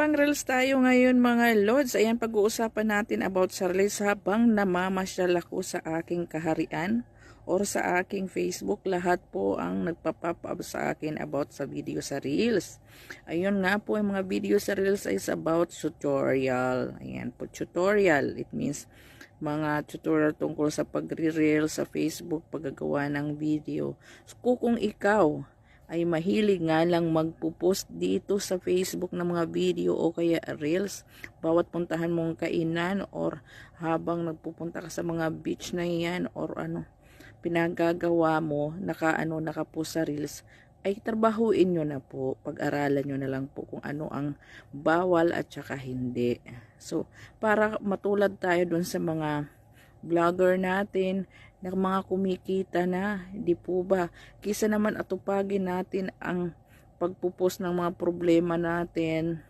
pang reels tayo ngayon mga lods. Ayan, pag-uusapan natin about sa reels habang namamasyal ako sa aking kaharian or sa aking Facebook. Lahat po ang nagpa-pop up sa akin about sa video sa reels. Ayun nga po, yung mga video sa reels is about tutorial. Ayan po, tutorial. It means mga tutorial tungkol sa pagre-reel sa Facebook, paggagawa ng video. So, kung ikaw ay mahilig nga lang magpo-post dito sa Facebook ng mga video o kaya reels, bawat puntahan mong kainan or habang nagpupunta ka sa mga beach na yan or pinagagawa mo, nakapost sa reels, ay trabahuin nyo na po, pag-aralan nyo na lang po kung ano ang bawal at saka hindi. So, para matulad tayo dun sa mga vlogger natin na mga kumikita na, di po ba? Kisa naman atupagin natin ang pagpupos ng mga problema natin